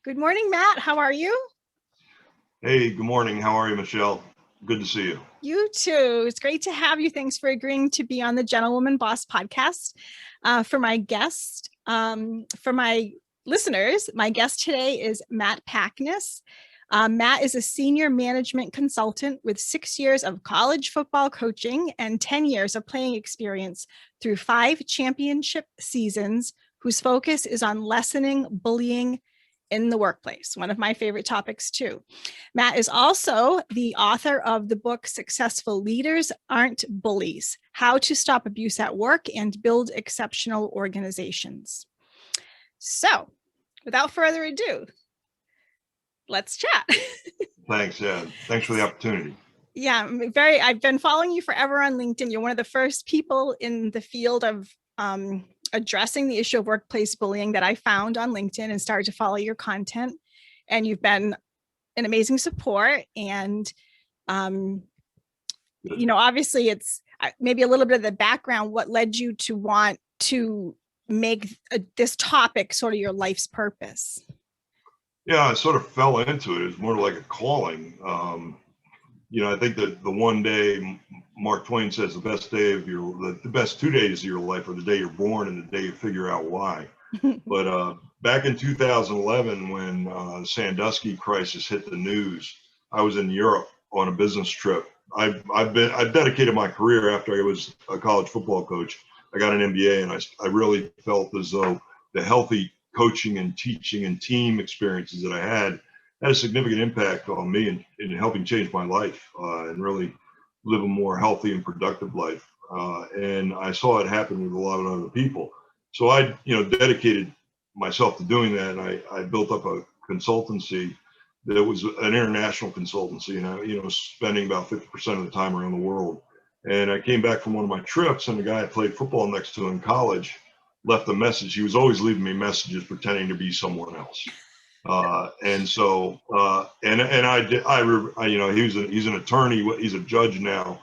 Good morning, Matt. How are you? Hey, good morning. How are you, Michelle? Good to see you. You too. It's great to have you. Thanks for agreeing to be on the Gentlewoman Boss podcast. For my listeners, my guest today is Matt Paknis. Matt is a senior management consultant with 6 years of college football coaching and 10 years of playing experience through 5 championship seasons, whose focus is on lessening bullying in the workplace, one of my favorite topics too. Matt is also the author of the book Successful Leaders Aren't Bullies: How to Stop Abuse at Work and Build Exceptional Organizations. So, without further ado, let's chat. Thanks. Yeah. Thanks for the opportunity. Yeah, I've been following you forever on LinkedIn. You're one of the first people in the field of addressing the issue of workplace bullying that I found on LinkedIn and started to follow your content. And you've been an amazing support. And, obviously it's maybe a little bit of the background, what led you to want to make this topic sort of your life's purpose? Yeah, I sort of fell into it. It was more like a calling. I think that the one day Mark Twain says the best 2 days of your life are the day you're born and the day you figure out why. But back in 2011, when the Sandusky crisis hit the news, I was in Europe on a business trip. I've dedicated my career after I was a college football coach. I got an MBA, and I really felt as though the healthy coaching and teaching and team experiences that I had a significant impact on me in helping change my life and really live a more healthy and productive life. And I saw it happen with a lot of other people. So I, dedicated myself to doing that. And I built up a consultancy that was an international consultancy, and I, spending about 50% of the time around the world. And I came back from one of my trips, and the guy I played football next to in college left a message. He was always leaving me messages pretending to be someone else. He's an attorney, he's a judge now,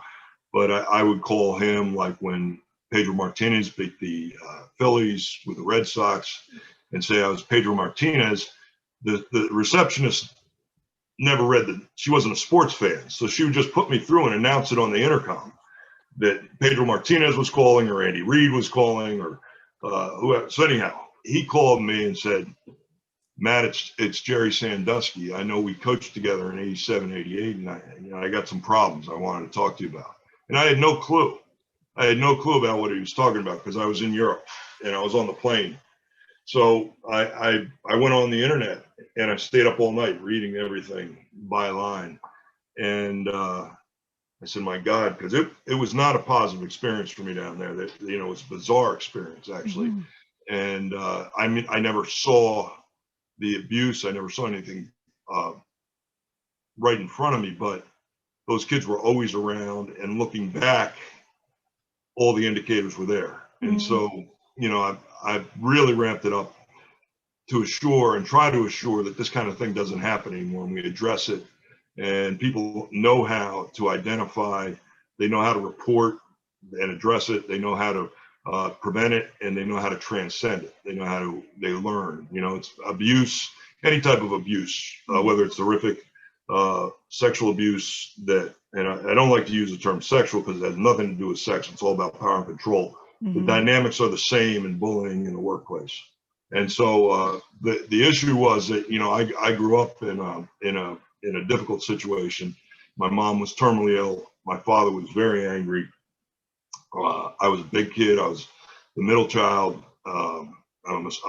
but I would call him like when Pedro Martinez beat the Phillies with the Red Sox and say I was Pedro Martinez. The receptionist never she wasn't a sports fan, so she would just put me through and announce it on the intercom that Pedro Martinez was calling or Andy Reid was calling or whoever. So anyhow, he called me and said, Matt, it's Jerry Sandusky. I know we coached together in 87, 88, and I got some problems I wanted to talk to you about. And I had no clue. I had no clue about what he was talking about because I was in Europe and I was on the plane. So I went on the internet and I stayed up all night reading everything by line. And I said, my God, because it was not a positive experience for me down there. That it was a bizarre experience, actually. Mm-hmm. And I never saw the abuse. I never saw anything right in front of me, but those kids were always around, and looking back, all the indicators were there. Mm-hmm. And so, I've really ramped it up to try to assure that this kind of thing doesn't happen anymore, and we address it, and people know how to identify, they know how to report and address it, they know how to prevent it, and they know how to transcend it. They know they learn. It's abuse, any type of abuse, whether it's horrific sexual abuse and I don't like to use the term sexual because it has nothing to do with sex. It's all about power and control. Mm-hmm. The dynamics are the same in bullying in the workplace. And so the issue was that, I grew up in a difficult situation. My mom was terminally ill. My father was very angry. I was a big kid. I was the middle child. I'm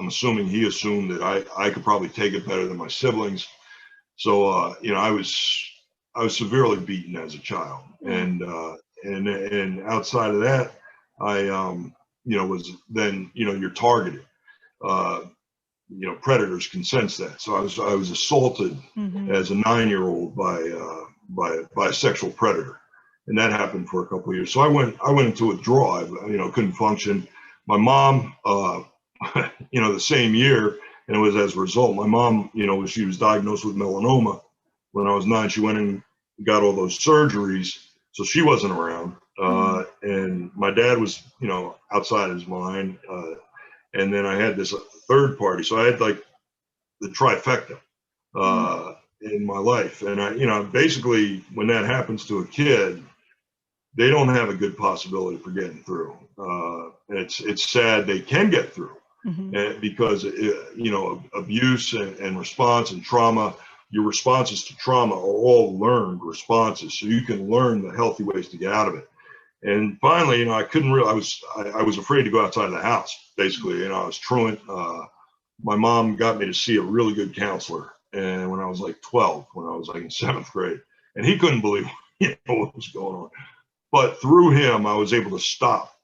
assuming he assumed that I could probably take it better than my siblings. So, I was severely beaten as a child. And outside of that, I, was then, you're targeted. Predators can sense that. So I was assaulted mm-hmm. as a 9-year-old by a sexual predator. And that happened for a couple of years. So I went into withdrawal. I couldn't function. My mom, the same year, and it was as a result. My mom, she was diagnosed with melanoma when I was 9. She went and got all those surgeries, so she wasn't around. And my dad was, outside his mind. And then I had this third party. So I had like the trifecta in my life. And basically when that happens to a kid, they don't have a good possibility for getting through. It's sad they can get through because, abuse and response and trauma, your responses to trauma are all learned responses. So you can learn the healthy ways to get out of it. And finally, I was afraid to go outside of the house, basically. I was truant. My mom got me to see a really good counselor. And when I was like 12, when I was like in 7th grade, and he couldn't believe what was going on. But through him, I was able to stop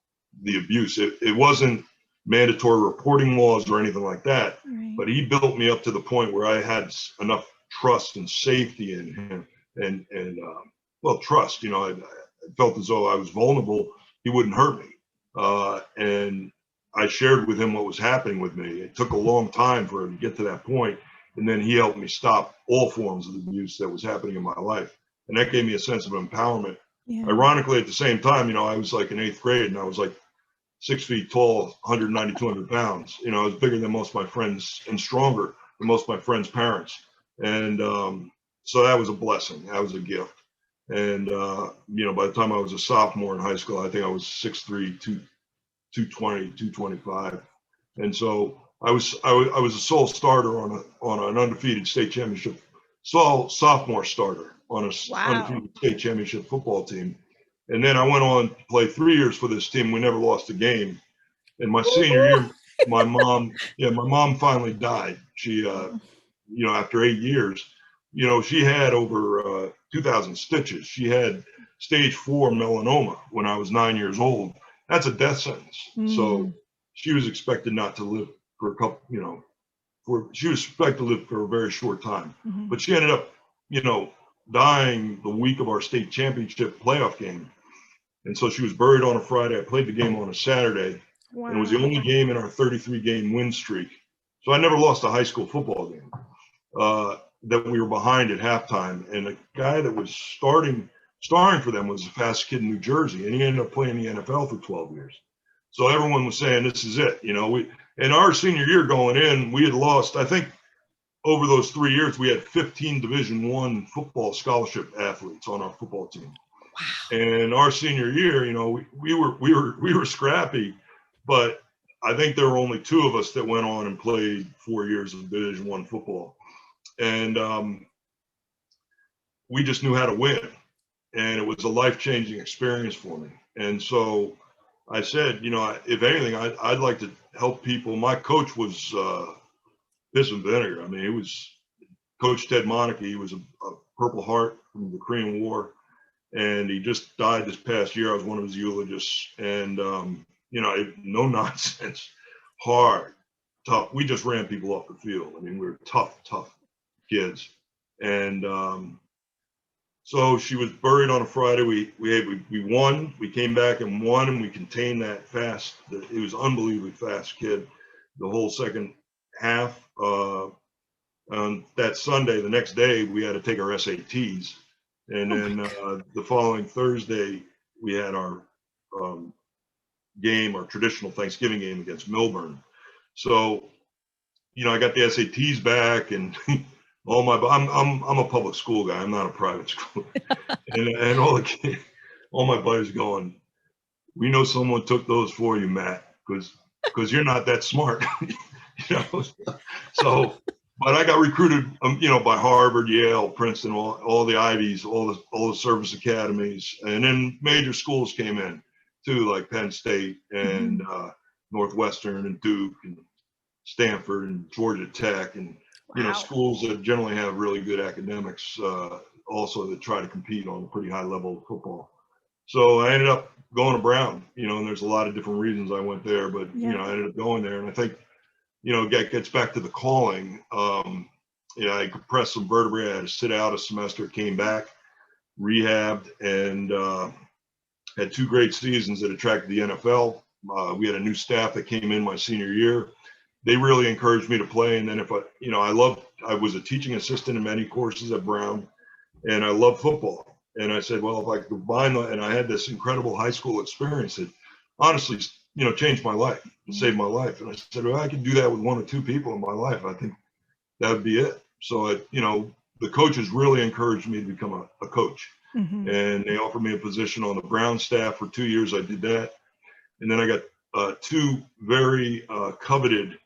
the abuse. It wasn't mandatory reporting laws or anything like that, but he built me up to the point where I had enough trust and safety in him and trust. I felt as though I was vulnerable. He wouldn't hurt me. And I shared with him what was happening with me. It took a long time for him to get to that point. And then he helped me stop all forms of abuse that was happening in my life. And that gave me a sense of empowerment. Yeah. Ironically, at the same time, I was like in 8th grade and I was like 6 feet tall, 190, 200 pounds. I was bigger than most of my friends and stronger than most of my friends' parents. And so that was a blessing. That was a gift. And, by the time I was a sophomore in high school, I think I was 6'3", 220, 225. And so I was a sole starter on an undefeated state championship, sophomore starter on a undefeated state championship football team. And then I went on to play 3 years for this team. We never lost a game. And my senior year, my mom finally died. She, after 8 years, she had over 2,000 stitches. She had stage 4 melanoma when I was 9 years old. That's a death sentence. So she was expected not to live for a couple, she was expected to live for a very short time. But she ended up, dying the week of our state championship playoff game. And so she was buried on a Friday. I played the game on a Saturday. Wow. And it was the only game in our 33-game win streak. So I never lost a high school football game that we were behind at halftime. And the guy that was starring for them was a fast kid in New Jersey. And he ended up playing the NFL for 12 years. So everyone was saying, this is it. In our senior year going in, we had lost, I think, over those 3 years, we had 15 Division I football scholarship athletes on our football team. Wow. And our senior year, we were scrappy, but I think there were only 2 of us that went on and played 4 years of Division I football. And we just knew how to win. And it was a life-changing experience for me. And so I said, if anything, I'd like to help people. My coach was piss and vinegar. It was Coach Ted Monarchy. He was a Purple Heart from the Korean War, and he just died this past year. I was one of his eulogists, and no nonsense, hard, tough. We just ran people off the field. We were tough kids, and so she was buried on a Friday. We won. We came back and won, and we contained that fast. It was unbelievably fast kid. The whole second half. On that Sunday, the next day, we had to take our SATs, and then the following Thursday, we had our game, our traditional Thanksgiving game against Milburn. So, I got the SATs back, and I'm a public school guy. I'm not a private school, and all my buddies going, we know someone took those for you, Matt, because you're not that smart. So, but I got recruited, by Harvard, Yale, Princeton, all the Ivies, all the service academies, and then major schools came in too, like Penn State and Northwestern and Duke and Stanford and Georgia Tech, and schools that generally have really good academics, also that try to compete on a pretty high level of football. So I ended up going to Brown, and there's a lot of different reasons I went there, but I ended up going there, and I think. Gets back to the calling. I compressed some vertebrae. I had to sit out a semester, came back, rehabbed, and had 2 great seasons that attracted the NFL. We had a new staff that came in my senior year. They really encouraged me to play. And then I was a teaching assistant in many courses at Brown, and I love football. And I said, well, if I could combine that, and I had this incredible high school experience that honestly, changed my life, saved my life. And I said, well, I could do that with 1 or 2 people in my life. I think that would be it. So, the coaches really encouraged me to become a coach. Mm-hmm. And they offered me a position on the Brown staff for 2 years. I did that. And then I got two very coveted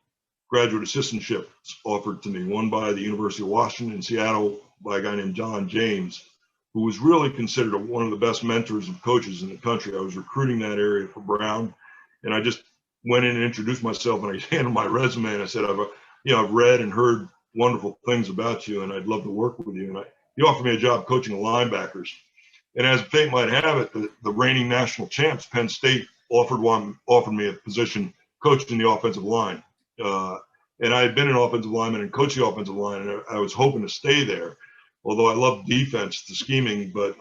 graduate assistantships offered to me, one by the University of Washington in Seattle by a guy named John James, who was really considered one of the best mentors of coaches in the country. I was recruiting that area for Brown, and I just went in and introduced myself, and I handed my resume, and I said, I've read and heard wonderful things about you, and I'd love to work with you. And he offered me a job coaching the linebackers. And as fate might have it, the reigning national champs, Penn State, offered me a position coaching the offensive line. And I had been an offensive lineman and coached the offensive line, and I was hoping to stay there, although I loved defense, the scheming. But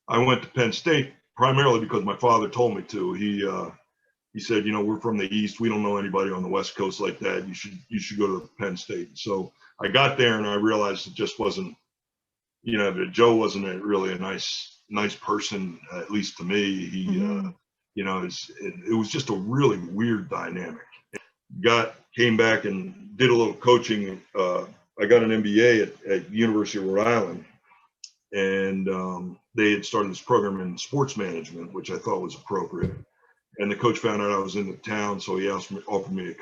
I went to Penn State primarily because my father told me to. He said, we're from the East. We don't know anybody on the West Coast like that. You should go to Penn State. So I got there, and I realized it just wasn't, Joe wasn't really a nice person, at least to me. He, Mm-hmm. It was just a really weird dynamic. Came back and did a little coaching. I got an MBA at University of Rhode Island, and they had started this program in sports management, which I thought was appropriate. And the coach found out I was in the town, so he offered me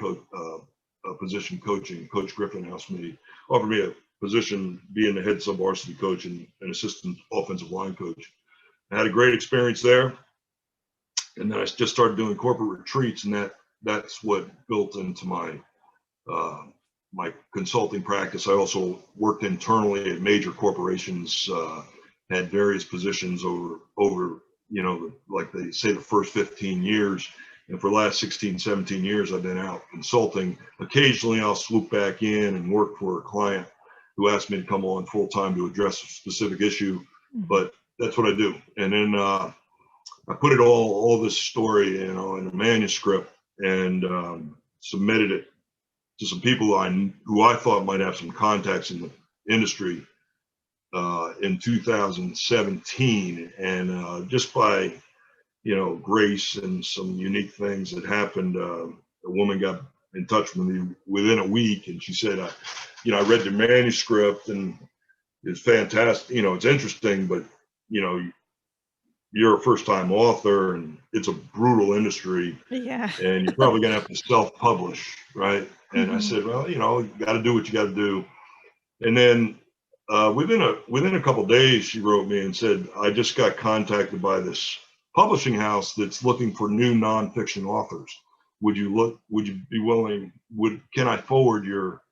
a position coaching. Coach Griffin offered me a position being the head sub-varsity coach and an assistant offensive line coach. I had a great experience there, and then I just started doing corporate retreats, and that's what built into my consulting practice. I also worked internally at major corporations, had various positions over like they say, the first 15 years. And for the last 16, 17 years, I've been out consulting. Occasionally, I'll swoop back in and work for a client who asked me to come on full time to address a specific issue. Mm-hmm. But that's what I do. And then I put all this story, in a manuscript and submitted it to some people who I thought might have some contacts in the industry in 2017. And just by, grace and some unique things that happened, a woman got in touch with me within a week, and she said, I read the manuscript and it's fantastic. It's interesting, but, you're a first-time author and it's a brutal industry. Yeah. And you're probably going to have to self-publish, right? And mm-hmm. I said, well, you got to do what you got to do. And then within a couple of days, she wrote me and said, I just got contacted by this publishing house that's looking for new nonfiction authors. Would you be willing? Can I forward your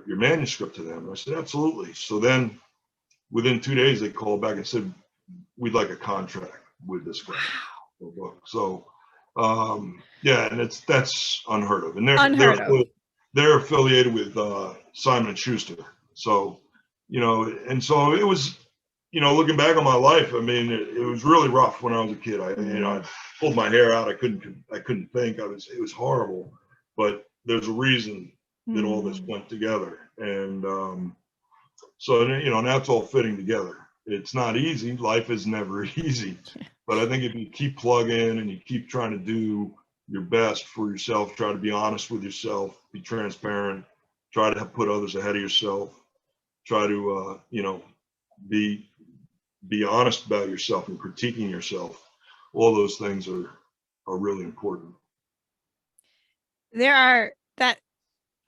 manuscript to them? And I said, absolutely. So then within 2 days, they called back and said, we'd like a contract with this guy. Wow. So yeah, and that's unheard of. And they're affiliated with Simon & Schuster. So, and so it was, looking back on my life, I mean, it was really rough when I was a kid. I pulled my hair out. I couldn't think. It was horrible, but there's a reason that all this went together. And so, now it's all fitting together. It's not easy. Life is never easy, but I think if you keep plugging and you keep trying to do your best for yourself, try to be honest with yourself, be transparent, try to put others ahead of yourself, try to, be honest about yourself and critiquing yourself. All those things are really important.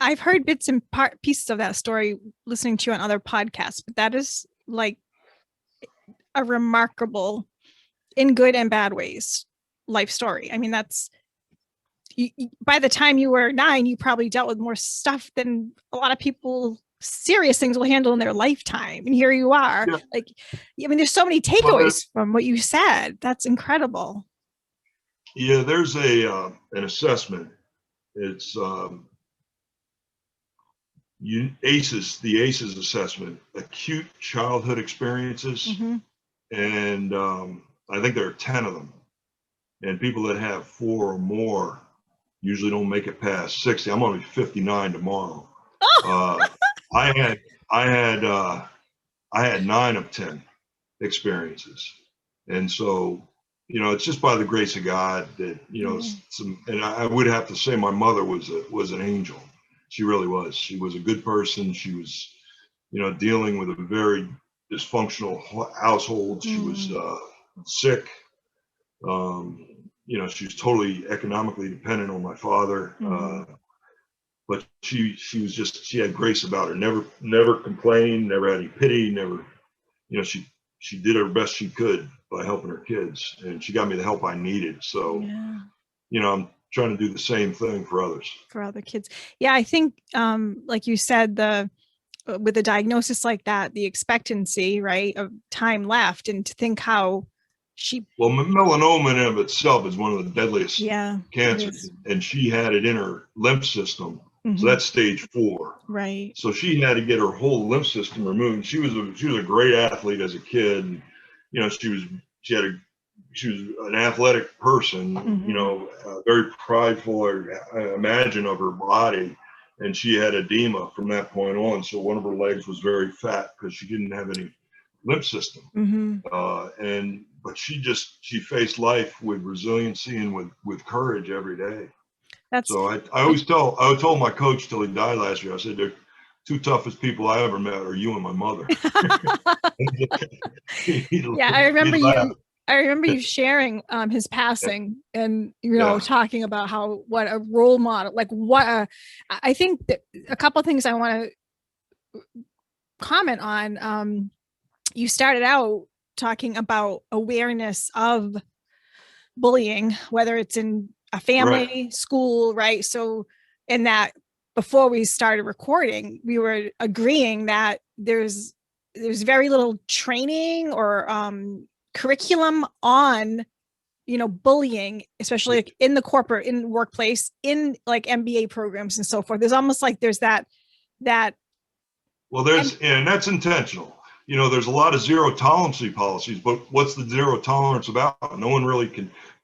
I've heard bits and pieces of that story listening to you on other podcasts, but that is like a remarkable, in good and bad ways, life story. I mean, by the time you were 9, you probably dealt with more stuff than a lot of people, serious things will handle in their lifetime. And here you are. Yeah. Like, I mean, there's so many takeaways from what you said. That's incredible. Yeah, there's an assessment. It's the ACEs assessment, acute childhood experiences. Mm-hmm. And I think there are 10 of them. And people that have 4 or more usually don't make it past 60. I'm going to be 59 tomorrow. Oh. I had 9 of 10 experiences. And so, it's just by the grace of God that, and I would have to say my mother was an angel. She really was. She was a good person. She was, dealing with a very dysfunctional household. She was sick. She was totally economically dependent on my father. But she had grace about her. Never complained, never had any pity, never, she did her best she could by helping her kids, and she got me the help I needed. So, I'm trying to do the same thing for others. For other kids. Yeah, I think, like you said, with a diagnosis like that, the expectancy, right, of time left, and to think how melanoma in and of itself is one of the deadliest cancers, and she had it in her lymph system. So that's stage 4. Right. So she had to get her whole lymph system removed. She was a great athlete as a kid. And, she was an athletic person, very prideful, I imagine, of her body. And she had edema from that point on. So one of her legs was very fat because she didn't have any lymph system. But she faced life with resiliency and with courage every day. So I told my coach till he died last year, I said, the 2 toughest people I ever met are you and my mother. I remember you sharing his passing, and talking about what a role model, I think that a couple of things I want to comment on. You started out talking about awareness of bullying, whether it's in a family, school, right? So, in that, before we started recording, we were agreeing that there's very little training or curriculum on, bullying, especially in the corporate, in the workplace, in like MBA programs and so forth. There's almost like there's that. Well, and that's intentional. There's a lot of zero tolerance policies, but what's the zero tolerance about? No one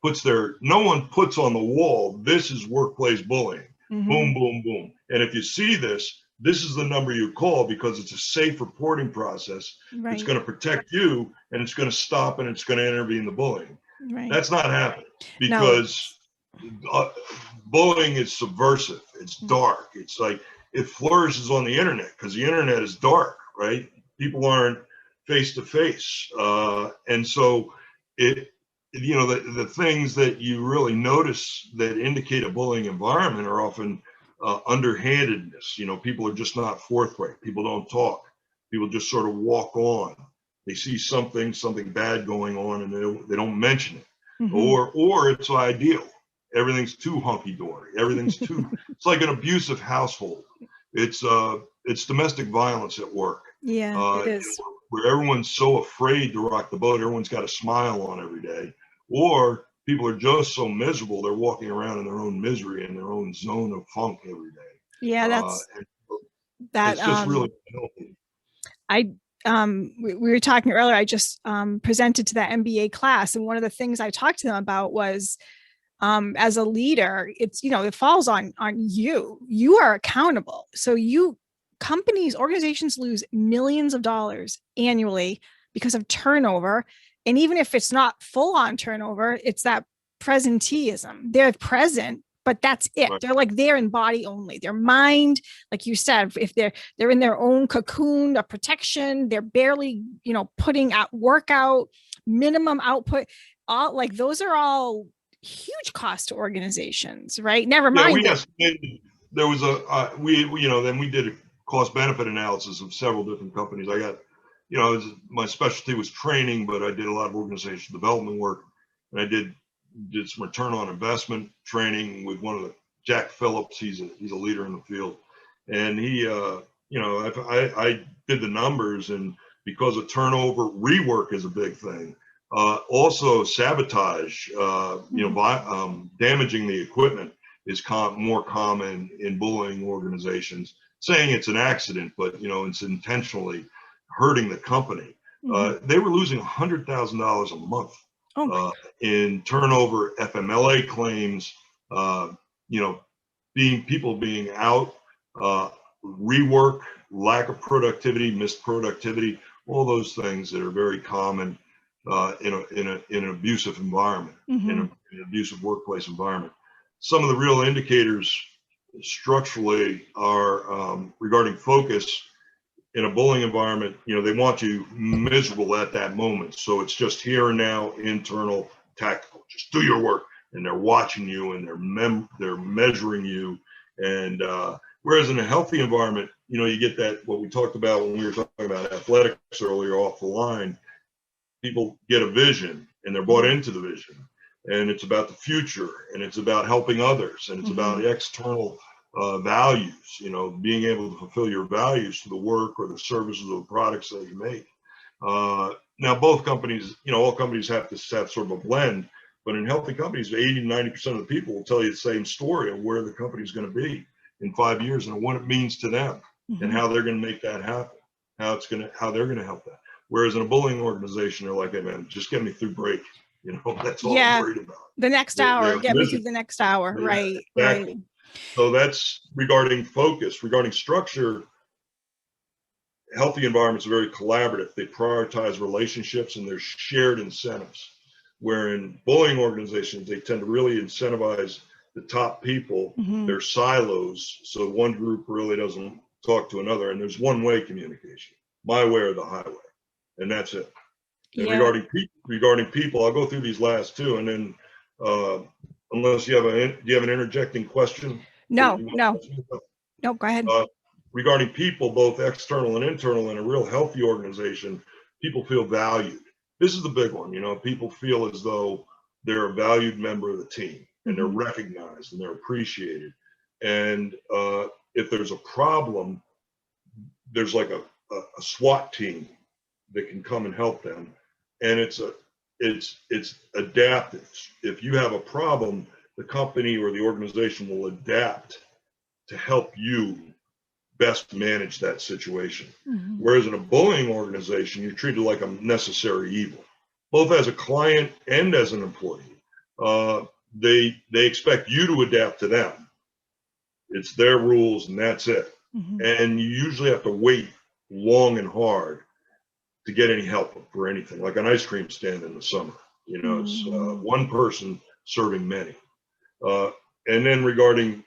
puts on the wall, this is workplace bullying. Boom, boom, boom. And if you see this is the number you call, because it's a safe reporting process. Right. It's going to protect you, and it's going to stop, and it's going to intervene the bullying. Right. That's not happening, because bullying is subversive. It's dark. It's like it flourishes on the internet because the internet is dark, right? People aren't face to face. And so the things that you really notice that indicate a bullying environment are often underhandedness. People are just not forthright. People don't talk. People just sort of walk on. They see something bad going on, and they don't mention it. Or it's ideal. Everything's too hunky-dory. Everything's too, it's like an abusive household. It's domestic violence at work. Yeah, it is. Where everyone's so afraid to rock the boat, everyone's got a smile on every day. Or people are just so miserable, they're walking around in their own misery, in their own zone of funk every day. Yeah, it's just really healthy. We were talking earlier, I just presented to that MBA class, and one of the things I talked to them about was, as a leader, it's, it falls on you are accountable. So organizations lose millions of dollars annually because of turnover. And even if it's not full on turnover, it's that presenteeism. They're present, but that's it. Right. They're like there in body only. Their mind, like you said, if they're in their own cocoon of protection, they're barely, putting out workout, minimum output, all like those are all huge cost to organizations, right? Never mind. There was then we did a cost benefit analysis of several different companies. I got, my specialty was training, but I did a lot of organizational development work, and I did some return on investment training with one of the Jack Phillips. He's a leader in the field, and he, I did the numbers, and because of turnover, rework is a big thing. Also sabotage, damaging the equipment is more common in bullying organizations. Saying it's an accident, but it's intentionally hurting the company. They were losing $100,000 a month in turnover, FMLA claims, people being out, rework, lack of productivity, missed productivity, all those things that are very common in an abusive environment, in an abusive workplace environment. Some of the real indicators structurally are regarding focus. In a bullying environment, they want you miserable at that moment. So it's just here and now, internal, tactical. Just do your work, and they're watching you, and they're measuring you. And whereas in a healthy environment, you get that, what we talked about when we were talking about athletics earlier off the line. People get a vision, and they're bought into the vision, and it's about the future, and it's about helping others, and it's about the external values, being able to fulfill your values to the work or the services or the products that you make. Now, both companies, all companies have to have sort of a blend, but in healthy companies, 80 to 90% of the people will tell you the same story of where the company's going to be in 5 years and what it means to them and how they're going to make that happen, how they're going to help that. Whereas in a bullying organization, they're like, hey, man, just get me through break. That's all I'm worried about. The next hour, get me through the next hour. Yeah, right. Exactly. Right. So that's regarding focus. Regarding structure, healthy environments are very collaborative. They prioritize relationships and there's shared incentives. Where in bullying organizations, they tend to really incentivize the top people, their silos. So one group really doesn't talk to another, and there's one-way communication, my way or the highway, and that's it. And regarding people, I'll go through these last two, and then unless you have do you have an interjecting question? No, go ahead. Regarding people, both external and internal, in a real healthy organization, people feel valued. This is the big one. People feel as though they're a valued member of the team, and they're recognized and they're appreciated. And if there's a problem, there's like a SWAT team that can come and help them. And it's adaptive. If you have a problem, the company or the organization will adapt to help you best manage that situation. Whereas in a bullying organization, you're treated like a necessary evil, both as a client and as an employee. They expect you to adapt to them. It's their rules and that's it. And you usually have to wait long and hard to get any help for anything, like an ice cream stand in the summer. It's one person serving many. And then regarding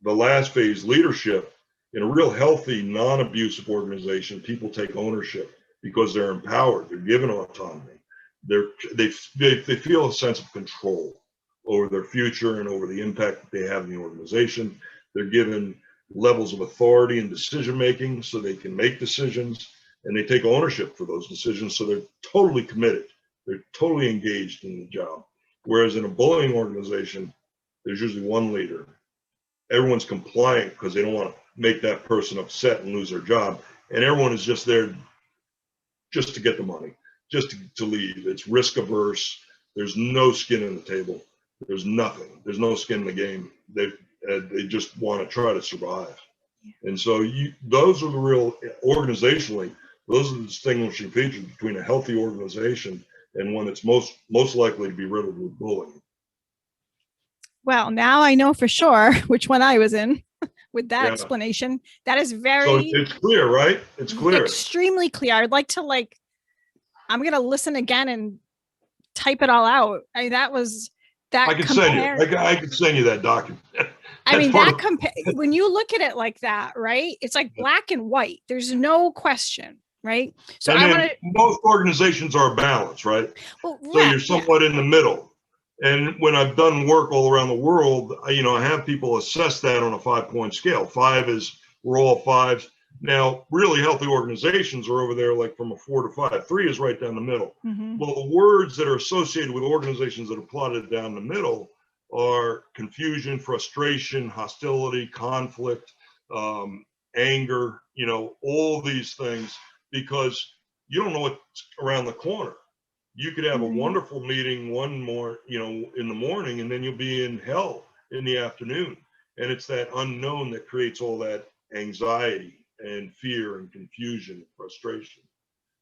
the last phase, leadership, in a real healthy, non-abusive organization, people take ownership because they're empowered, they're given autonomy. They feel a sense of control over their future and over the impact that they have in the organization. They're given levels of authority and decision-making so they can make decisions, and they take ownership for those decisions. So they're totally committed. They're totally engaged in the job. Whereas in a bullying organization, there's usually one leader. Everyone's compliant because they don't want to make that person upset and lose their job. And everyone is just there just to get the money, just to leave. It's risk averse. There's no skin in the table. There's nothing. There's no skin in the game. They just want to try to survive. And so those are the real, organizationally, those are the distinguishing features between a healthy organization and one that's most likely to be riddled with bullying. Well, now I know for sure which one I was in with that explanation. That is very... So it's clear, right? It's clear. Extremely clear. I'd like to I'm going to listen again and type it all out. That was that. I can send you. I can send you that document. When you look at it like that, right? It's like black and white. There's no question, right? So most organizations are balanced, right? Well, so you're somewhat in the middle. And when I've done work all around the world, I have people assess that on a 5-point scale. 5 is we're all 5s. Now, really healthy organizations are over there like from a 4 to 5. 3 is right down the middle. Well, the words that are associated with organizations that are plotted down the middle are confusion, frustration, hostility, conflict, anger, all these things, because you don't know what's around the corner. You could have a wonderful meeting in the morning, and then you'll be in hell in the afternoon. And it's that unknown that creates all that anxiety and fear and confusion and frustration.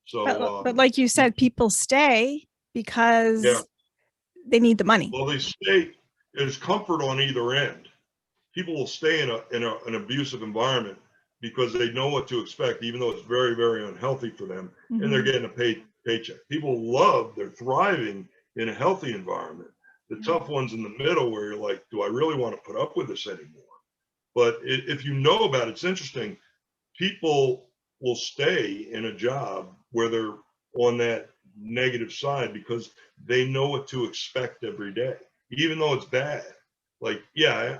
So, but like you said, people stay because they need the money. Well, they stay. There's comfort on either end. People will stay in an abusive environment because they know what to expect, even though it's very, very unhealthy for them, and they're getting a paycheck. People they're thriving in a healthy environment. The tough ones in the middle where you're like, do I really want to put up with this anymore? But if you know about it, it's interesting. People will stay in a job where they're on that negative side because they know what to expect every day, even though it's bad. Like, yeah,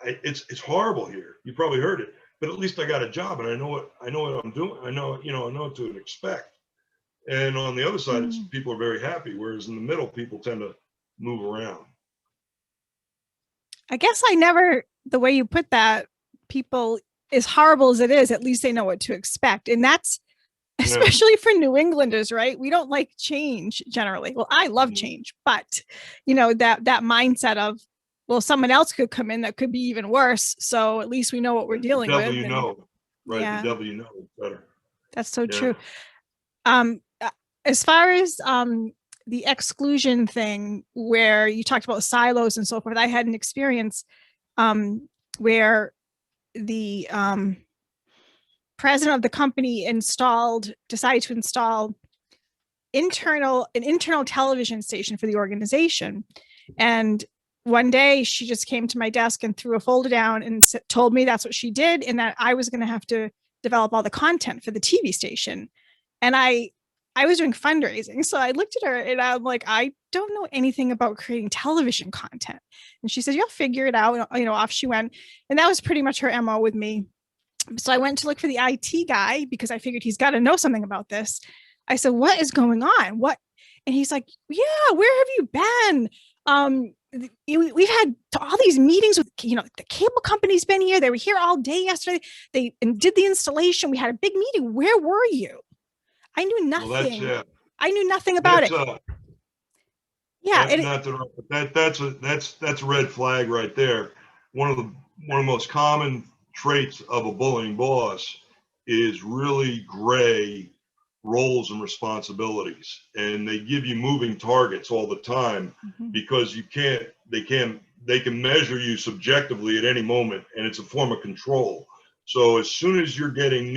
it's horrible here. You probably heard it, but at least I got a job and I know what I'm doing. I know what to expect. And on the other side, it's people are very happy, whereas in the middle, people tend to move around. I guess the way you put that, people, as horrible as it is, at least they know what to expect. And that's especially for New Englanders, right? We don't like change generally. Well, I love change, but that mindset of, well, someone else could come in that could be even worse. So at least we know what we're dealing with. Right? Yeah. The devil you know is better. That's so true. As far as the exclusion thing, where you talked about silos and so forth, I had an experience where the president of the company decided to install an internal television station for the organization. And one day she just came to my desk and threw a folder down and told me that's what she did, and that I was going to have to develop all the content for the TV station. And I was doing fundraising. So I looked at her and I'm like, I don't know anything about creating television content. And she said, you'll figure it out. Off she went. And that was pretty much her MO with me. So I went to look for the IT guy because I figured he's got to know something about this. I said, what is going on? What? And he's like, yeah, where have you been? We've had all these meetings with, the cable company's been here. They were here all day yesterday. They did the installation. We had a big meeting. Where were you? I knew nothing. Well, I knew nothing about it. That's a red flag right there. One of the most common traits of a bullying boss is really gray roles and responsibilities, and they give you moving targets all the time because they can measure you subjectively at any moment, and it's a form of control. So as soon as you're getting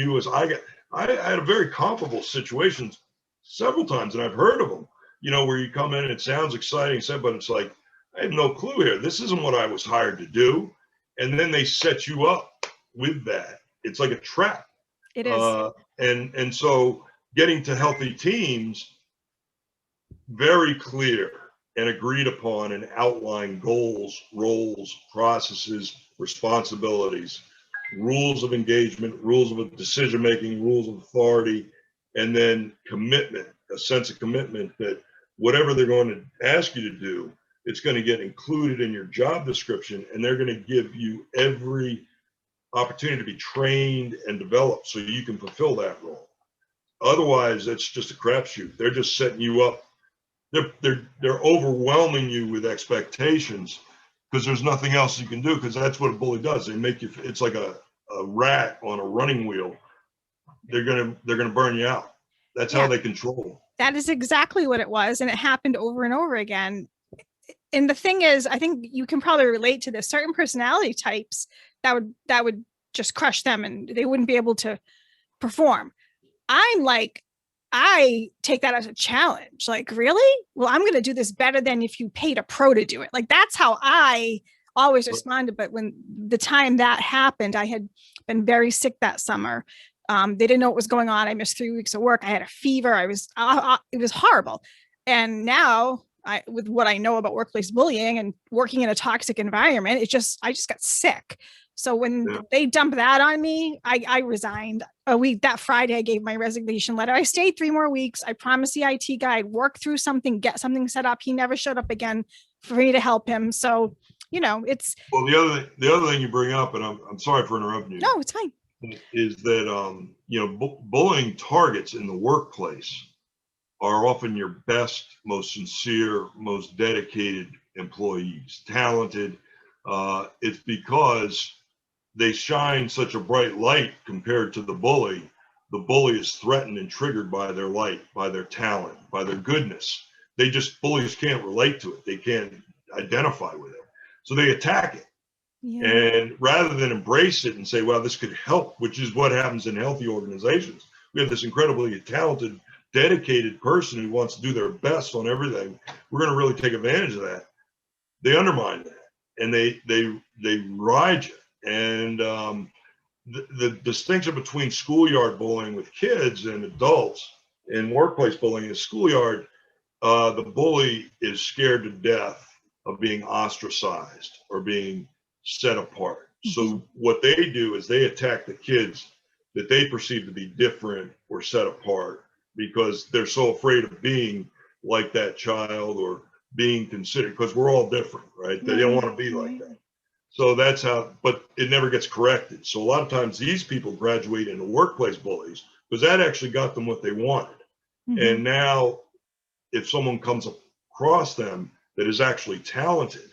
I had a very comparable situations several times, and I've heard of them, where you come in and it sounds exciting, but it's like, I have no clue here. This isn't what I was hired to do. And then they set you up with that. It's like a trap. It is. And so getting to healthy teams, very clear and agreed upon and outlined goals, roles, processes, responsibilities, rules of engagement, rules of decision-making, rules of authority, and then commitment, a sense of commitment that whatever they're going to ask you to do, it's going to get included in your job description, and they're going to give you every opportunity to be trained and developed so you can fulfill that role. Otherwise, it's just a crapshoot. They're just setting you up. They're overwhelming you with expectations because there's nothing else you can do, because that's what a bully does. They make you, it's like a rat on a running wheel. They're gonna burn you out. That's how they control. That is exactly what it was, and it happened over and over again. And the thing is, I think you can probably relate to this. Certain personality types that would just crush them, and they wouldn't be able to perform. I'm like, I take that as a challenge. Like, really? Well, I'm going to do this better than if you paid a pro to do it. Like, that's how I always responded. But when the time that happened, I had been very sick that summer. They didn't know what was going on. I missed 3 weeks of work. I had a fever. It was horrible. And now, with what I know about workplace bullying and working in a toxic environment, I just got sick. So when they dumped that on me, I resigned. That Friday, I gave my resignation letter. I stayed 3 more weeks. I promised the IT guy I'd work through something, get something set up. He never showed up again for me to help him. So, it's. Well, the other thing you bring up, and I'm sorry for interrupting you. No, it's fine. Is that, bullying targets in the workplace are often your best, most sincere, most dedicated employees, talented. It's because they shine such a bright light compared to the bully. The bully is threatened and triggered by their light, by their talent, by their goodness. Bullies can't relate to it. They can't identify with it. So they attack it. Yeah. And rather than embrace it and say, well, this could help, which is what happens in healthy organizations. We have this incredibly talented, dedicated person who wants to do their best on everything. We're going to really take advantage of that. They undermine that, and they ride you. And the distinction between schoolyard bullying with kids and adults and workplace bullying is schoolyard, the bully is scared to death of being ostracized or being set apart. So what they do is they attack the kids that they perceive to be different or set apart because they're so afraid of being like that child or being considered, because we're all different, right? They don't want to be like that. So that's how, but it never gets corrected. So a lot of times these people graduate into workplace bullies because that actually got them what they wanted. And now if someone comes across them that is actually talented,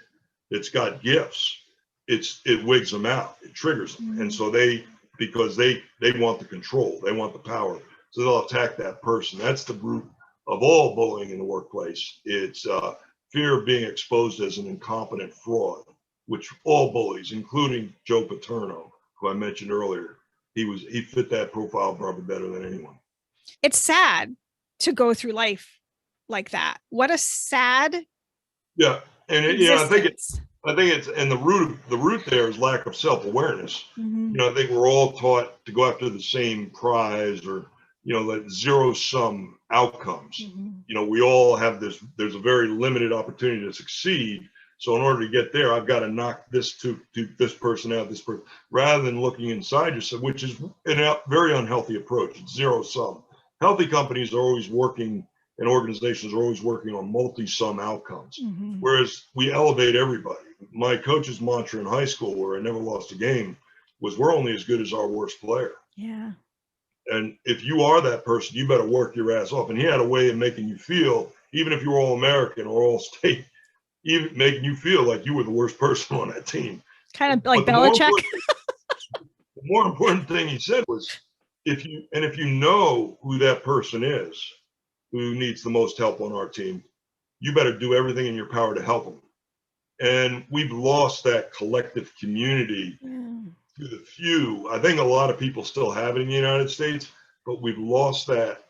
that's got gifts, it wigs them out, it triggers them. And so because they want the control, they want the power. So they'll attack that person. That's the root of all bullying in the workplace. It's fear of being exposed as an incompetent fraud, which all bullies, including Joe Paterno, who I mentioned earlier, he fit that profile probably better than anyone. It's sad to go through life like that. What a sad I think it's and the root there is lack of self-awareness. I think we're all taught to go after the same prize or like zero-sum outcomes. We all have there's a very limited opportunity to succeed. So in order to get there, I've got to knock this to this person out, this person, rather than looking inside yourself, which is a very unhealthy approach. It's zero sum. Healthy companies are always working, and organizations are always working on multi-sum outcomes, whereas we elevate everybody. My coach's mantra in high school, where I never lost a game, was we're only as good as our worst player. Yeah. And if you are that person, you better work your ass off. And he had a way of making you feel, even if you were All-American or All-State, even making you feel like you were the worst person on that team. Kind of like Belichick. The more important thing he said was, if you know who that person is, who needs the most help on our team, you better do everything in your power to help them. And we've lost that collective community to the few. I think a lot of people still have it in the United States, but we've lost that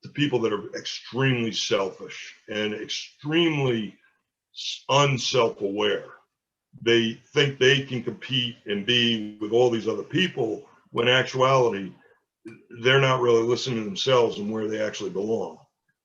to people that are extremely selfish and extremely unself-aware. They think they can compete and be with all these other people when in actuality they're not really listening to themselves and where they actually belong.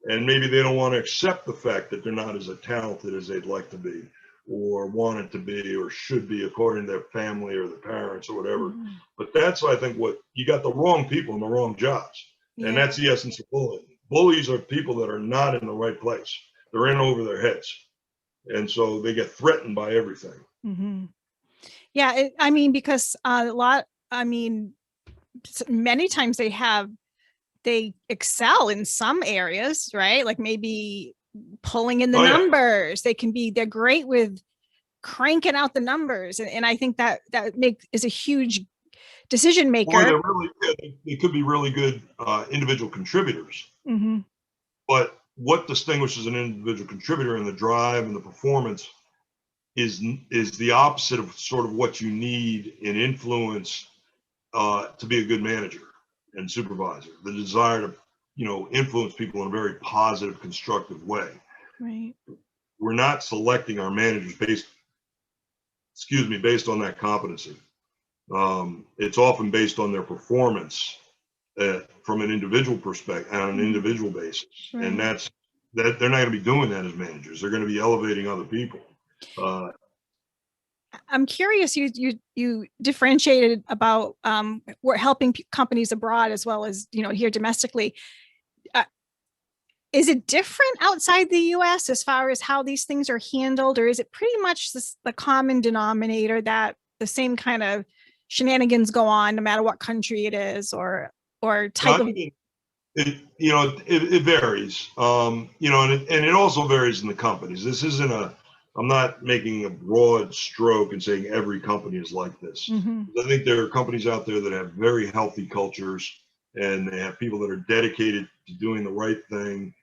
And maybe they don't want to accept the fact that they're not as talented as they'd like to be or want it to be or should be according to their family or their parents or whatever. But that's, I think, what you got, the wrong people in the wrong jobs. And that's the essence of bullying. Bullies are people that are not in the right place. They're in over their heads. And so they get threatened by everything. Yeah, because many times they excel in some areas, right? Like maybe pulling in the numbers. They're great with cranking out the numbers. And I think that is a huge decision maker. Or they could be really good individual contributors. But what distinguishes an individual contributor in the drive and the performance is the opposite of sort of what you need in influence to be a good manager and supervisor. The desire to, influence people in a very positive, constructive way. Right. We're not selecting our managers based on that competency. It's often based on their performance from an individual perspective, on an individual basis. Right. And that they're not going to be doing that as managers. They're going to be elevating other people. I'm curious, you differentiated about we're helping companies abroad as well as, here domestically. Is it different outside the US as far as how these things are handled, or is it pretty much the common denominator that the same kind of shenanigans go on no matter what country it is or type of? It varies, and it also varies in the companies. This isn't I'm not making a broad stroke and saying every company is like this. I think there are companies out there that have very healthy cultures, and they have people that are dedicated to doing the right thing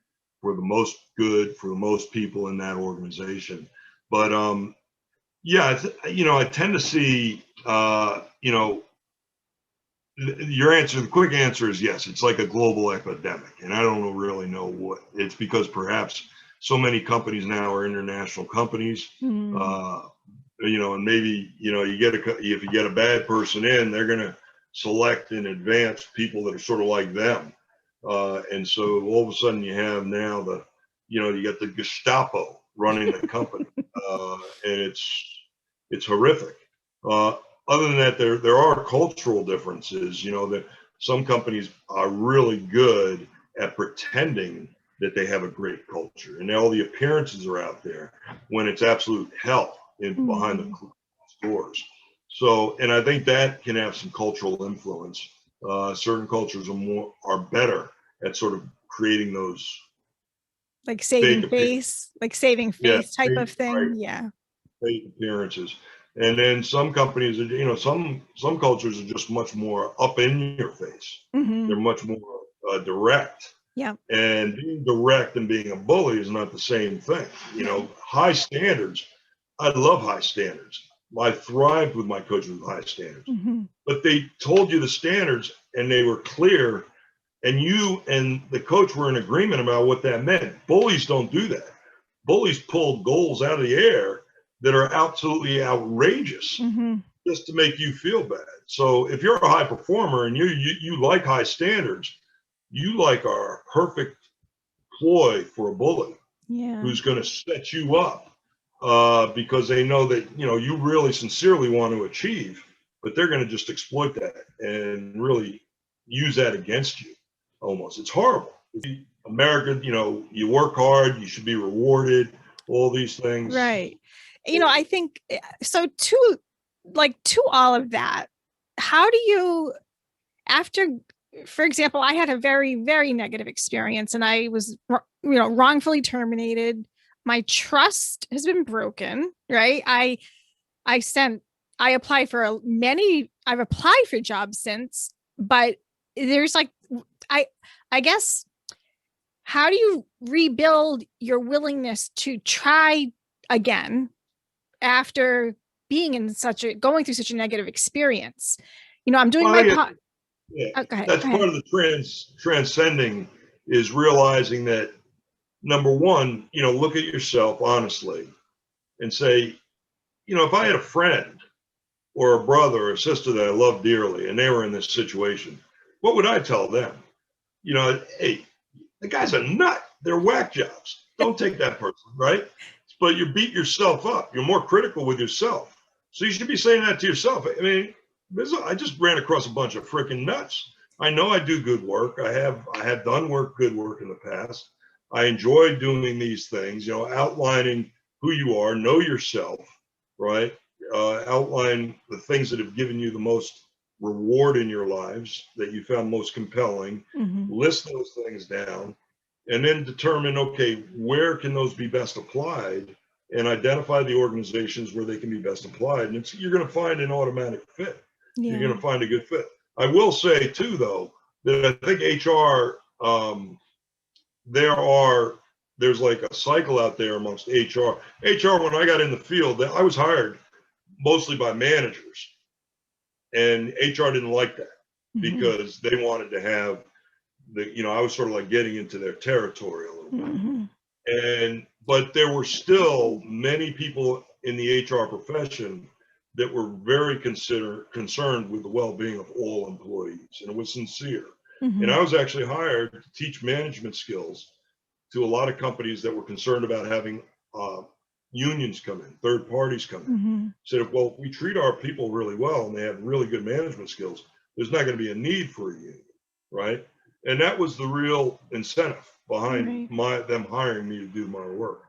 for the most good for the most people in that organization. But I tend to see, the quick answer is yes. It's like a global epidemic, and I don't really know what it's because perhaps so many companies now are international companies. and maybe, if you get a bad person in, they're going to select in advance people that are sort of like them. And so all of a sudden you have now you got the Gestapo running the company, and it's horrific. Other than that, there are cultural differences, that some companies are really good at pretending that they have a great culture, and all the appearances are out there when it's absolute hell behind the doors. So, and I think that can have some cultural influence. Certain cultures are better at sort of creating those like saving face type of thing. Right. Yeah. Fake appearances. And then some companies, some cultures are just much more up in your face. Mm-hmm. They're much more direct. Yeah. And being direct and being a bully is not the same thing. High standards. I love high standards. I thrived with my coaches with high standards. Mm-hmm. But they told you the standards and they were clear, and you and the coach were in agreement about what that meant. Bullies don't do that. Bullies pull goals out of the air that are absolutely outrageous, mm-hmm. just to make you feel bad. So if you're a high performer and you like high standards, you like our perfect ploy for a bully, who's going to set you up because they know that you really sincerely want to achieve, but they're going to just exploit that and really use that against you. Almost, it's horrible. America, you work hard, you should be rewarded. All these things, right? I think so. To all of that, how do you, after, for example, I had a very, very negative experience and I was, wrongfully terminated. My trust has been broken, right? I've applied for I've applied for jobs since, but there's I guess, how do you rebuild your willingness to try again after being in going through such a negative experience? I'm doing go ahead. That's part of the transcending is realizing that, number one, look at yourself honestly and say, if I had a friend or a brother or a sister that I love dearly and they were in this situation, what would I tell them? Hey, the guy's a nut. They're whack jobs. Don't take that person, right? But you beat yourself up. You're more critical with yourself. So you should be saying that to yourself. I mean, I just ran across a bunch of freaking nuts. I know I do good work. I have done good work in the past. I enjoy doing these things, outlining who you are, know yourself, right? Outline the things that have given you the most reward in your lives, that you found most compelling. Mm-hmm. List those things down, and then determine, okay, where can those be best applied, and identify the organizations where they can be best applied. And you're going to find an automatic fit. Yeah. You're going to find a good fit. I will say too, though, that I think HR, there's like a cycle out there amongst HR. When I got in the field, I was hired mostly by managers, and HR didn't like that. Mm-hmm. Because they wanted to have I was sort of like getting into their territory a little bit. Mm-hmm. But there were still many people in the HR profession that were very concerned with the well-being of all employees, and it was sincere. Mm-hmm. And I was actually hired to teach management skills to a lot of companies that were concerned about having unions come in, third parties come in. Mm-hmm. Said, well, if we treat our people really well and they have really good management skills, there's not going to be a need for a union, right? And that was the real incentive behind them hiring me to do my work.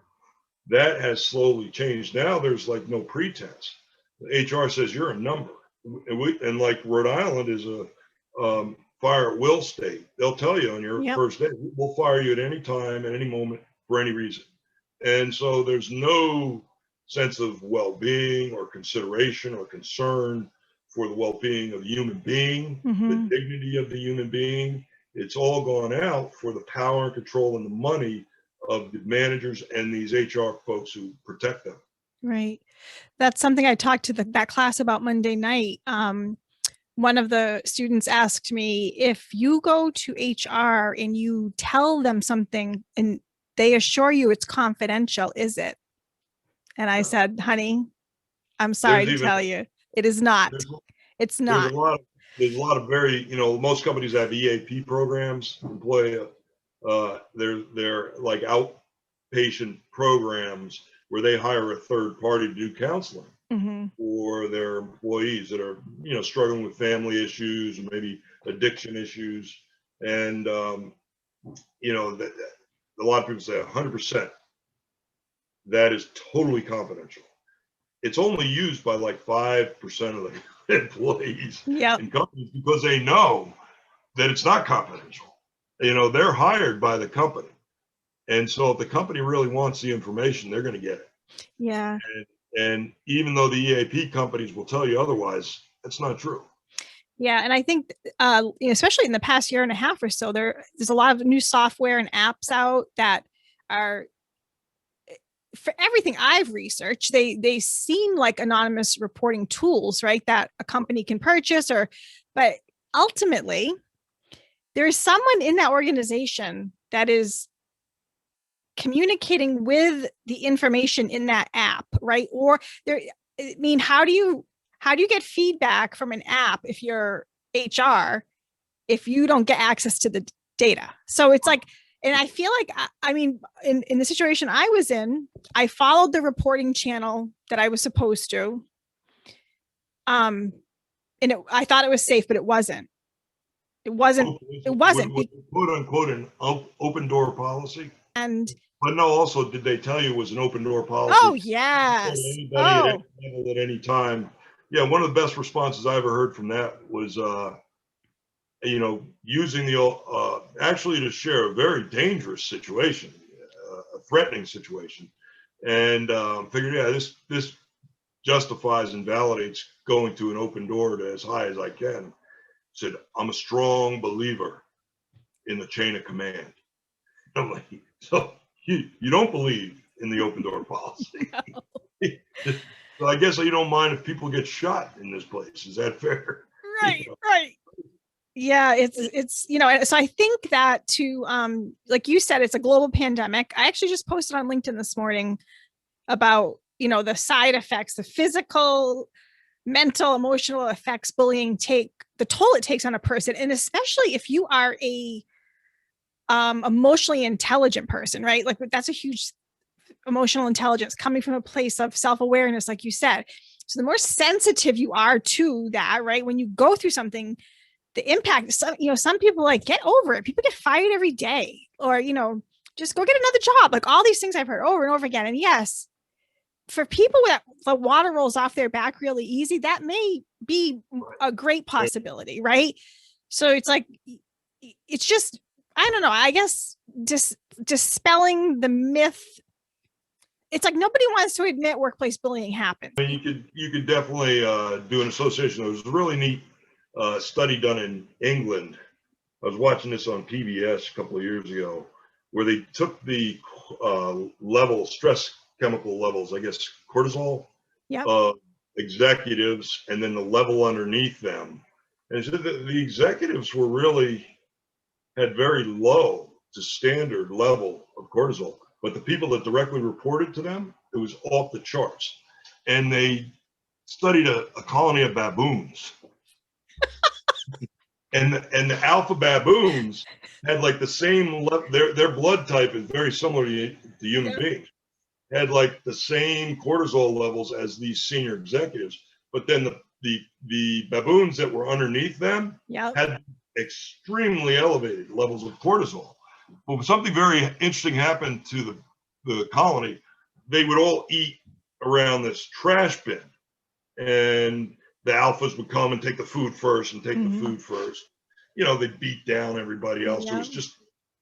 That has slowly changed. Now there's like no pretense. HR says you're a number, and like Rhode Island is a fire at will state. They'll tell you on your first day, we'll fire you at any time, at any moment, for any reason. And so there's no sense of well-being or consideration or concern for the well-being of the human being, the dignity of the human being. It's all gone out for the power and control and the money of the managers and these HR folks who protect them. Right. That's something I talked to that class about Monday night. One of the students asked me, if you go to HR and you tell them something and they assure you it's confidential, is it? And I said, honey, I'm sorry to even tell you, it is not. there's, It's there's a not. lot of very, most companies have EAP programs, they're like outpatient programs where they hire a third party to do counseling for their employees that are, struggling with family issues or maybe addiction issues. And, that a lot of people say 100%. That is totally confidential. It's only used by like 5% of the employees in companies because they know that it's not confidential. They're hired by the company. And so if the company really wants the information, they're going to get it. Yeah. And even though the EAP companies will tell you otherwise, that's not true. Yeah. And I think, especially in the past year and a half or so, there's a lot of new software and apps out that are, for everything I've researched, they seem like anonymous reporting tools, right? That a company can purchase but ultimately there is someone in that organization that is communicating with the information in that app, right? Or how do you get feedback from an app if you're HR, if you don't get access to the data? So it's like, and I feel like, in the situation I was in, I followed the reporting channel that I was supposed to. And I thought it was safe, but it wasn't. It wasn't. Quote unquote an open door policy. But no, also, did they tell you it was an open door policy? Oh, yes. Anybody at any level at any time. Yeah, one of the best responses I ever heard from that was, using actually to share a very dangerous situation, a threatening situation, and figured, this justifies and validates going to an open door to as high as I can. Said, I'm a strong believer in the chain of command. I'm like, so you don't believe in the open door policy? No. So I guess you don't mind if people get shot in this place. Is that fair? Right, right. Yeah, it's so I think that like you said, it's a global pandemic. I actually just posted on LinkedIn this morning about, the side effects, the physical, mental, emotional effects bullying the toll it takes on a person. And especially if you are a emotionally intelligent person, right? Like that's a huge emotional intelligence coming from a place of self-awareness, like you said. So the more sensitive you are to that, right? When you go through something, the impact, some people get over it. People get fired every day, or, just go get another job. Like all these things I've heard over and over again. And yes, for people that the water rolls off their back really easy, that may be a great possibility, right? So it's like, it's just, I don't know, I guess just dispelling the myth. It's like nobody wants to admit workplace bullying happens. I mean, you could definitely do an association. There was a really neat study done in England. I was watching this on PBS a couple of years ago, where they took the stress chemical levels, I guess cortisol, executives, and then the level underneath them. And so the executives had very low to standard level of cortisol, but the people that directly reported to them, it was off the charts. And they studied a colony of baboons. And the alpha baboons had like the same their blood type is very similar to human beings, had like the same cortisol levels as these senior executives, but then the baboons that were underneath them had extremely elevated levels of cortisol. But something very interesting happened to the colony. They would all eat around this trash bin, and the alphas would come and take the food first and take the food first. They beat down everybody else. Yeah. So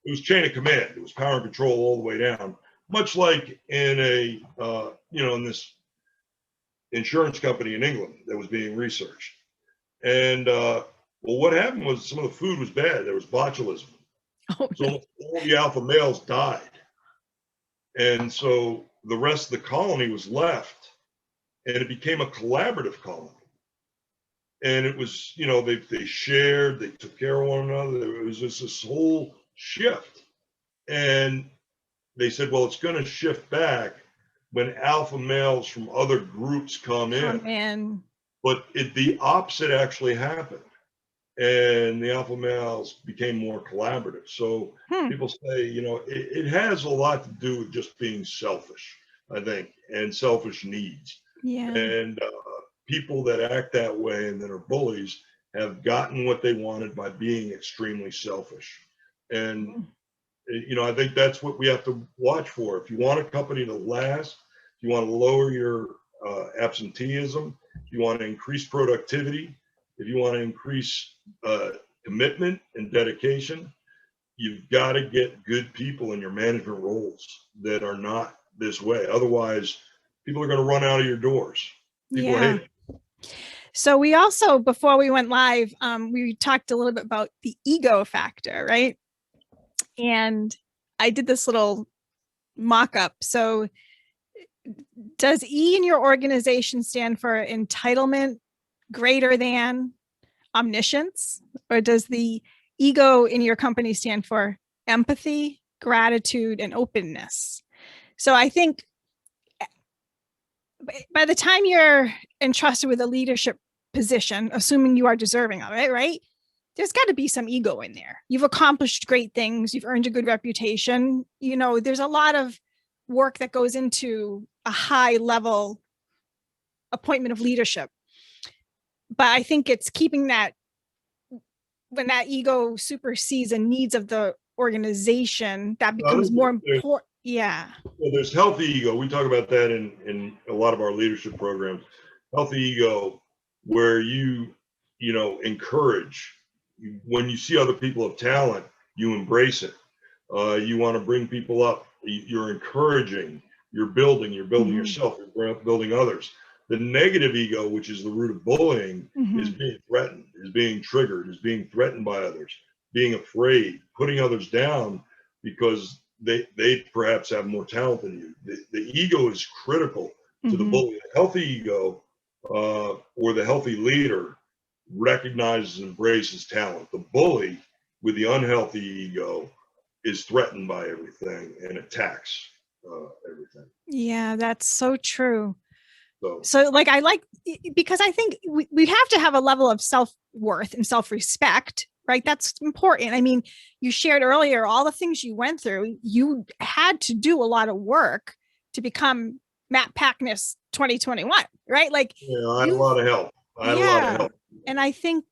it was chain of command. It was power and control all the way down, much like in in this insurance company in England that was being researched. And what happened was some of the food was bad. There was botulism. Oh, so all the alpha males died. And so the rest of the colony was left, and it became a collaborative colony. And it was, they shared, they took care of one another. It was just this whole shift. And they said, well, it's going to shift back when alpha males from other groups come in. But the opposite actually happened. And the alpha males became more collaborative. So people say, it has a lot to do with just being selfish, I think, and selfish needs. Yeah. And people that act that way and that are bullies have gotten what they wanted by being extremely selfish. And, I think that's what we have to watch for. If you want a company to last, if you want to lower your absenteeism, if you want to increase productivity, if you want to increase commitment and dedication, you've got to get good people in your management roles that are not this way. Otherwise, people are going to run out of your doors. People hate it. So we also, before we went live, we talked a little bit about the ego factor, right? And I did this little mock-up. So does E in your organization stand for entitlement greater than omniscience? Or does the ego in your company stand for empathy, gratitude, and openness? So I think by the time you're entrusted with a leadership position, assuming you are deserving of it, right? There's got to be some ego in there. You've accomplished great things. You've earned a good reputation. There's a lot of work that goes into a high level appointment of leadership. But I think it's keeping that when that ego supersedes the needs of the organization, that becomes more important. Yeah. Well, there's healthy ego. We talk about that in a lot of our leadership programs. Healthy ego, where you encourage. When you see other people of talent, you embrace it. You want to bring people up. You're encouraging. You're building yourself. You're building others. The negative ego, which is the root of bullying, is being threatened, is being triggered, is being threatened by others, being afraid, putting others down because they perhaps have more talent than you. The ego is critical to the bully. The healthy ego or the healthy leader recognizes and embraces talent. The bully with the unhealthy ego is threatened by everything and attacks everything. Yeah, that's so true. So I like, because I think we have to have a level of self-worth and self-respect, right? That's important. I mean, you shared earlier all the things you went through. You had to do a lot of work to become Matt Paknis 2021, right? I had a lot of help. And I think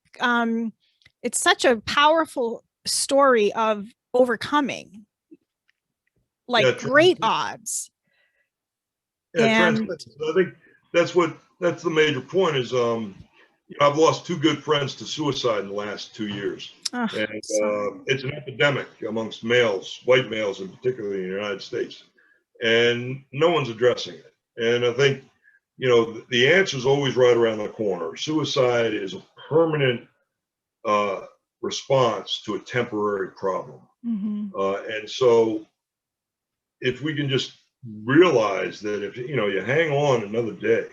it's such a powerful story of overcoming great odds. And I think that's the major point is I've lost two good friends to suicide in the last 2 years. And it's an epidemic amongst males, white males in particular in the United States. And no one's addressing it. And I think, the answer is always right around the corner. Suicide is a permanent response to a temporary problem. And so if we can just realize that if you hang on another day,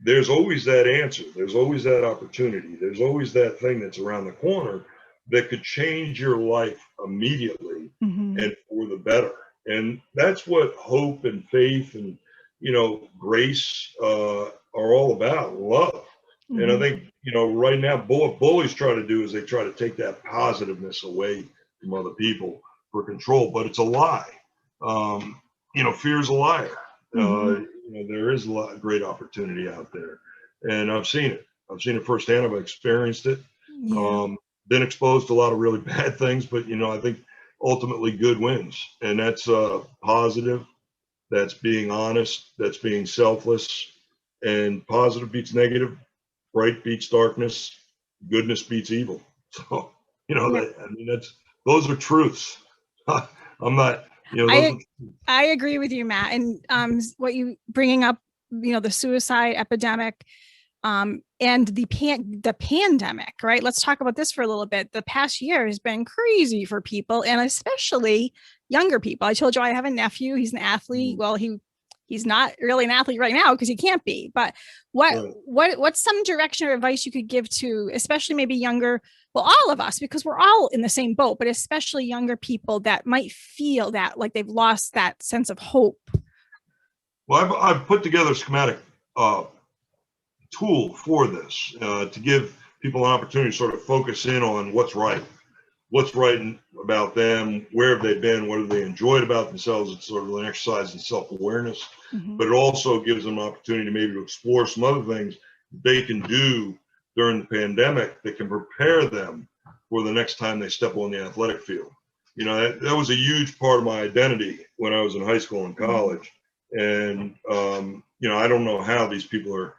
there's always that answer, there's always that opportunity, there's always that thing that's around the corner that could change your life immediately and for the better. And that's what hope and faith and grace are all about, love. And I think right now what bullies try to do is they try to take that positiveness away from other people for control, but it's a lie. Fear is a liar. There is a lot of great opportunity out there, and I've seen it firsthand. I've experienced it. Been exposed to a lot of really bad things, but I think ultimately good wins, and that's positive. That's being honest. That's being selfless, and positive beats negative. Bright beats darkness. Goodness beats evil. So those are truths. I'm not. I agree with you, Matt. And what you bringing up, the suicide epidemic, and the pandemic, right? Let's talk about this for a little bit. The past year has been crazy for people, and especially younger people. I told you I have a nephew. He's an athlete. Well, he's not really an athlete right now because he can't be. But what's some direction or advice you could give to, especially maybe younger, well, all of us, because we're all in the same boat, but especially younger people that might feel that like they've lost that sense of hope? Well, I've put together a schematic tool for this to give people an opportunity to sort of focus in on what's right about them, where have they been, what have they enjoyed about themselves. It's sort of an exercise in self-awareness, but it also gives them an opportunity to explore some other things they can do during the pandemic that can prepare them for the next time they step on the athletic field. That was a huge part of my identity when I was in high school and college. And, I don't know how these people are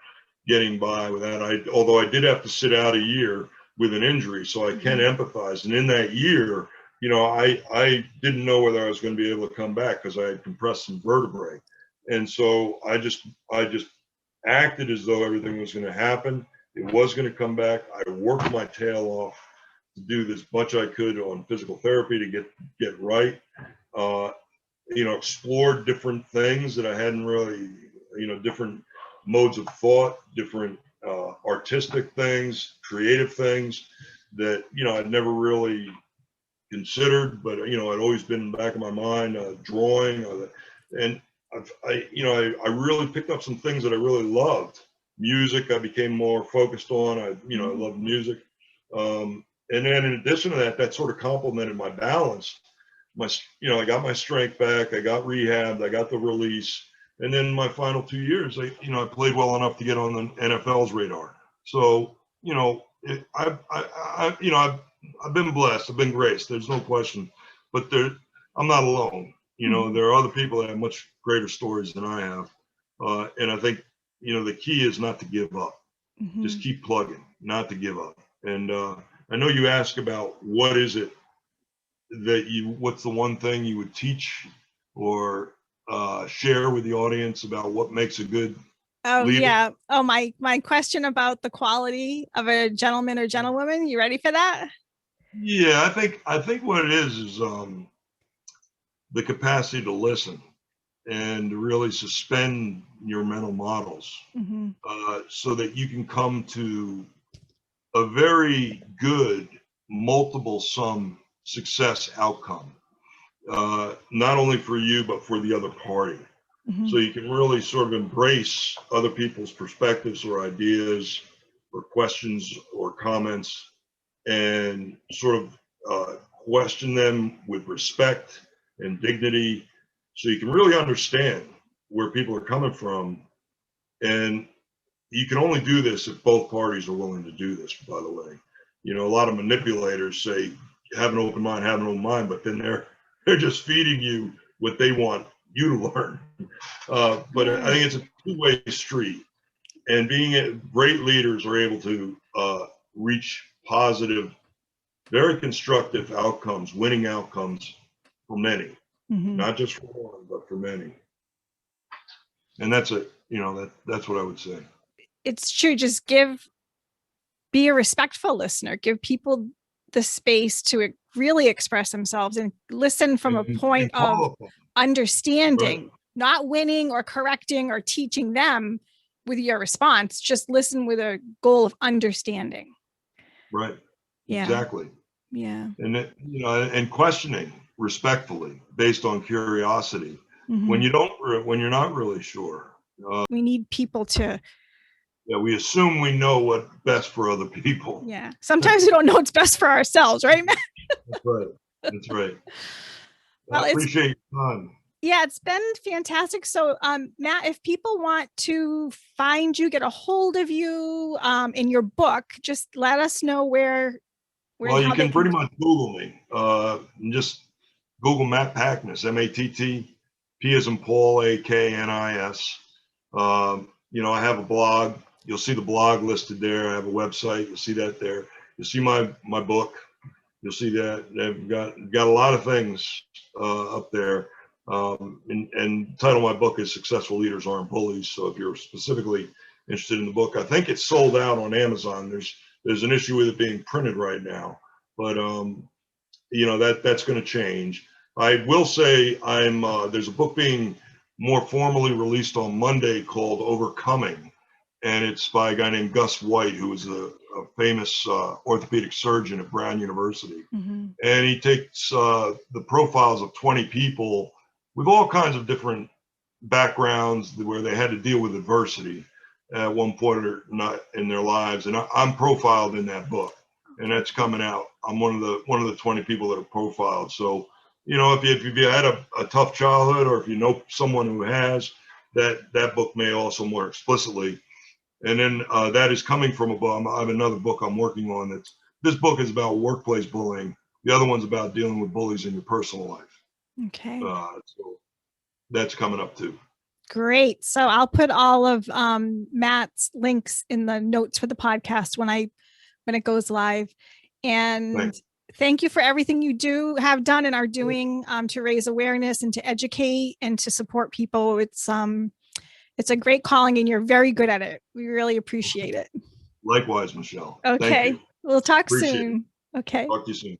getting by with that. Although I did have to sit out a year with an injury, so I can empathize. And in that year, I didn't know whether I was going to be able to come back because I had compressed some vertebrae. And so I just acted as though everything was going to happen. It was going to come back. I worked my tail off to do as much I could on physical therapy to get right. Explored different things that I hadn't really, different modes of thought, different artistic things, creative things that, I'd never really considered, but, I'd always been in the back of my mind, drawing, and I really picked up some things that I really loved. Music, I became more focused on. I love music. And then in addition to that sort of complemented my balance. I got my strength back. I got rehabbed. I got the release. And then my final 2 years, I played well enough to get on the NFL's radar. So, I've been blessed. I've been graced. There's no question. But I'm not alone. There are other people that have much greater stories than I have. And I think, the key is not to give up. Just keep plugging, not to give up. And I know you asked about what's the one thing you would teach or share with the audience about what makes a good leader? Yeah. Oh, my question about the quality of a gentleman or gentlewoman. You ready for that? Yeah, I think what it is the capacity to listen and to really suspend your mental models so that you can come to a very good multiple sum success outcome, not only for you, but for the other party. So you can really sort of embrace other people's perspectives or ideas or questions or comments and sort of question them with respect and dignity, so you can really understand where people are coming from. And you can only do this if both parties are willing to do this, by the way. A lot of manipulators say, have an open mind, but then they're just feeding you what they want you to learn. But I think it's a two-way street. And great leaders are able to reach positive, very constructive outcomes, winning outcomes for many, not just for one, but for many. And that's it. That's what I would say. It's true. Just be a respectful listener. Give people the space to really express themselves and listen from a point of understanding, not winning or correcting or teaching them with your response. Just listen with a goal of understanding. Right. Yeah. Exactly. Yeah. And and questioning respectfully based on curiosity when you're not really sure. We need people to. Yeah, we assume we know what's best for other people. Yeah. Sometimes we don't know what's best for ourselves, right, Matt? That's right. That's right. Well, I appreciate your time. Yeah, it's been fantastic. So, Matt, if people want to find you, get a hold of you in your book, just let us know where. Well, you can pretty much Google me. Just Google Matt Paknis, MATT, P as in Paul, AKNIS. I have a blog. You'll see the blog listed there. I have a website. You'll see that there. You'll see my book. You'll see that they've got a lot of things up there. And the title of my book is Successful Leaders Aren't Bullies. So if you're specifically interested in the book, I think it's sold out on Amazon. There's an issue with it being printed right now, but that's going to change. I will say there's a book being more formally released on Monday called Overcoming, and it's by a guy named Gus White, who is a famous orthopedic surgeon at Brown University. And he takes the profiles of 20 people with all kinds of different backgrounds where they had to deal with adversity at one point or not in their lives. And I'm profiled in that book, and that's coming out. I'm one of the 20 people that are profiled. So, you know, if you had a tough childhood, or if you know someone who has, that book may also more explicitly. And then that is coming from a book. I have another book I'm working on. This book is about workplace bullying. The other one's about dealing with bullies in your personal life. Okay. So that's coming up too. Great. So I'll put all of Matt's links in the notes for the podcast when it goes live. And Thanks. Thank you for everything you have done and are doing to raise awareness and to educate and to support people. It's a great calling, and you're very good at it. We really appreciate it. Likewise, Michelle. Okay. Thank you. We'll talk Appreciate soon. it. Okay. Talk to you soon.